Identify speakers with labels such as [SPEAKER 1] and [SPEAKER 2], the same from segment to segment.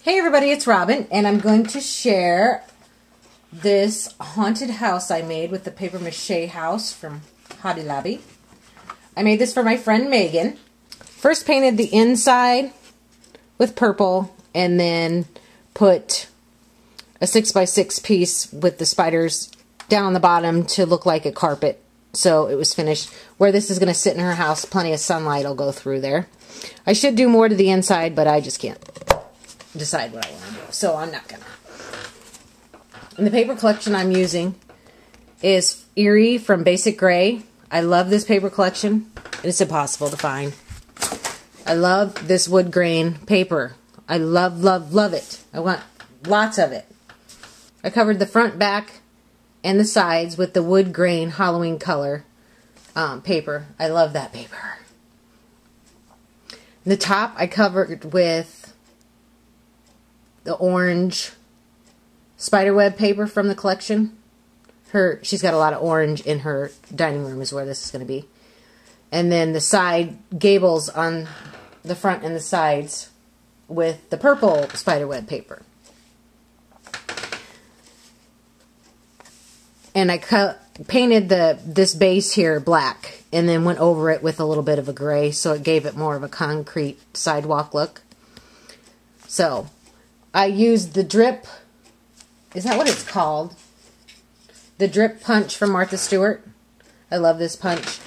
[SPEAKER 1] Hey everybody, it's Robin, and I'm going to share this haunted house I made with the paper mache house from Hobby Lobby. I made this for my friend Megan. First painted the inside with purple, and then put a 6x6 piece with the spiders down the bottom to look like a carpet. So it was finished. Where this is going to sit in her house, plenty of sunlight will go through there. I should do more to the inside, but I just can't decide what I want to do, so I'm not gonna. And the paper collection I'm using is Eerie from Basic Gray. I love this paper collection. It's impossible to find. I love this wood grain paper. I love, love, love it. I want lots of it. I covered the front, back, and the sides with the wood grain Halloween color paper. I love that paper. The top I covered with the orange spiderweb paper from the collection. She's got a lot of orange in her dining room is where this is going to be. And then the side gables on the front and the sides with the purple spiderweb paper. And I painted this base here black and then went over it with a little bit of a gray, so it gave it more of a concrete sidewalk look. So I used the drip, is that what it's called? The drip punch from Martha Stewart. I love this punch,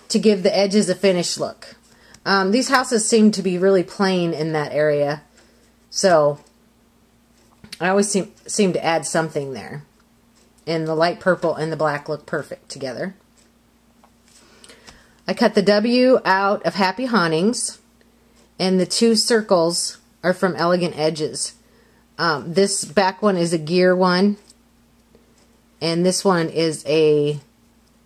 [SPEAKER 1] to give the edges a finished look. These houses seem to be really plain in that area, so I always seem to add something there. And the light purple and the black look perfect together. I cut the W out of Happy Hauntings, and the two circles are from Elegant Edges. This back one is a gear one, and this one is a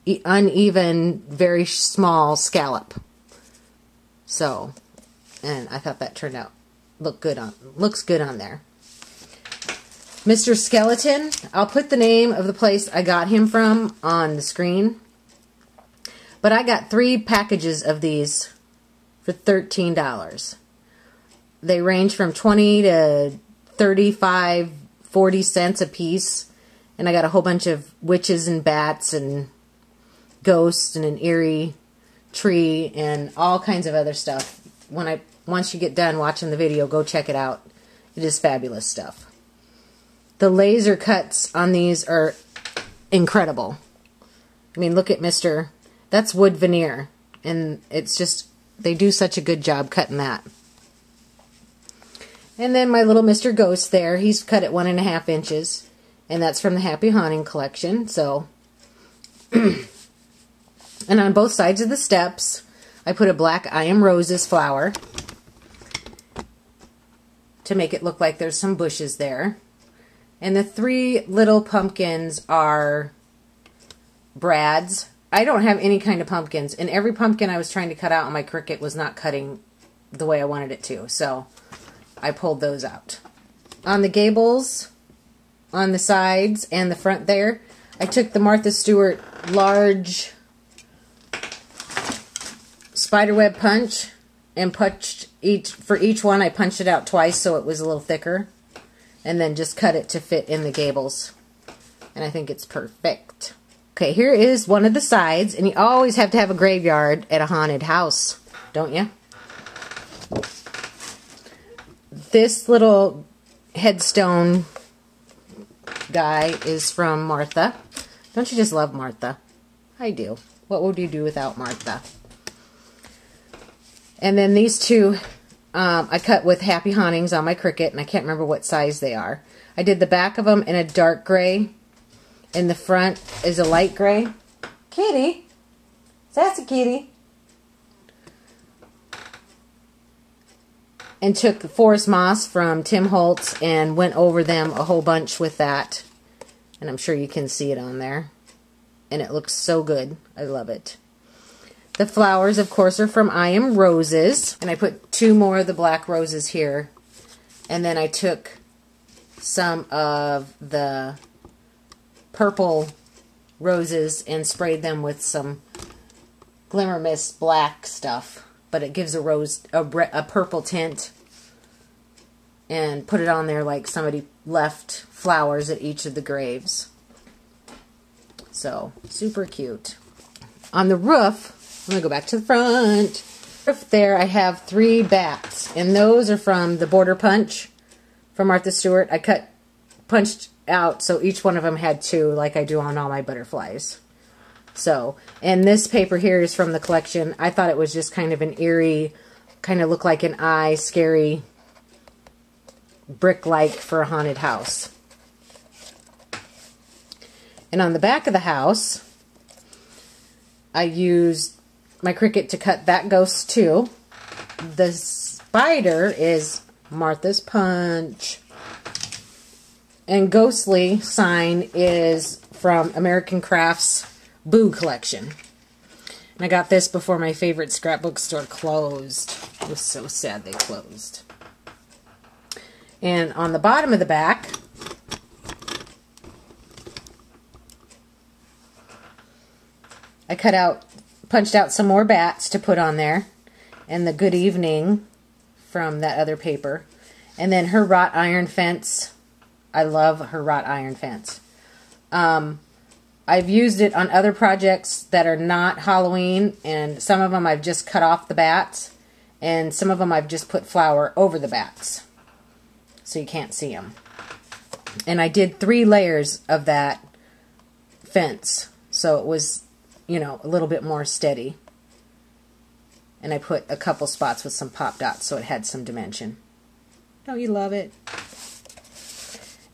[SPEAKER 1] uneven, very small scallop. And I thought that turned out looks good on there. Mr. Skeleton, I'll put the name of the place I got him from on the screen. But I got 3 packages of these for $13. They range from 20 to 35, 40 cents a piece. And I got a whole bunch of witches and bats and ghosts and an eerie tree and all kinds of other stuff. Once you get done watching the video, go check it out. It is fabulous stuff. The laser cuts on these are incredible. I mean, look at that's wood veneer. And it's just, they do such a good job cutting that. And then my little Mr. Ghost there, he's cut at 1.5 inches. And that's from the Happy Haunting collection. So, and on both sides of the steps, I put a black I Am Roses flower to make it look like there's some bushes there. And the 3 little pumpkins are Brad's. I don't have any kind of pumpkins, and every pumpkin I was trying to cut out on my Cricut was not cutting the way I wanted it to, so I pulled those out. On the gables, on the sides, and the front there, I took the Martha Stewart large spiderweb punch and punched for each one I punched it out twice so it was a little thicker. And then just cut it to fit in the gables. And I think it's perfect. Okay, here is one of the sides. And you always have to have a graveyard at a haunted house, don't you? This little headstone guy is from Martha. Don't you just love Martha? I do. What would you do without Martha? And then these two I cut with Happy Hauntings on my Cricut, and I can't remember what size they are. I did the back of them in a dark gray, and the front is a light gray. Kitty! That's a kitty! And took the Forest Moss from Tim Holtz and went over them a whole bunch with that. And I'm sure you can see it on there. And it looks so good. I love it. The flowers, of course, are from I Am Roses. And I put 2 more of the black roses here. And then I took some of the purple roses and sprayed them with some Glimmer Mist black stuff. But it gives a purple tint. and put it on there like somebody left flowers at each of the graves. So, super cute. On the roof, I'm going to go back to the front. Roof there, I have 3 bats, and those are from the border punch from Martha Stewart. I punched out so each one of them had 2, like I do on all my butterflies. So, and this paper here is from the collection. I thought it was just kind of an eerie, kind of look like an eye, scary, brick-like for a haunted house. And on the back of the house, I used my Cricut to cut that ghost too. The spider is Martha's Punch. And Ghostly sign is from American Crafts Boo collection. And I got this before my favorite scrapbook store closed. It was so sad they closed. And on the bottom of the back, I punched out some more bats to put on there. And the good evening from that other paper. And then her wrought iron fence. I love her wrought iron fence. I've used it on other projects that are not Halloween, and some of them I've just cut off the bats, and some of them I've just put flour over the bats, so you can't see them. And I did 3 layers of that fence, so it was, you know, a little bit more steady. And I put a couple spots with some pop dots, so it had some dimension. Don't you love it?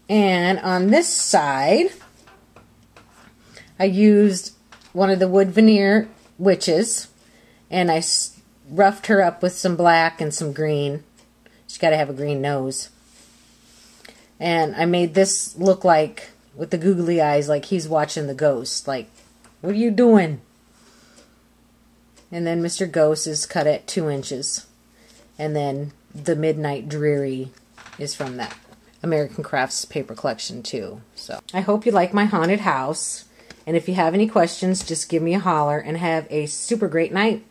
[SPEAKER 1] And on this side, I used one of the wood veneer witches, and I roughed her up with some black and some green. She's got to have a green nose. And I made this look like, with the googly eyes, like he's watching the ghost. Like, what are you doing? And then Mr. Ghost is cut at 2 inches. And then the Midnight Dreary is from that American Crafts paper collection too. So I hope you like my haunted house. And if you have any questions, just give me a holler, and have a super great night.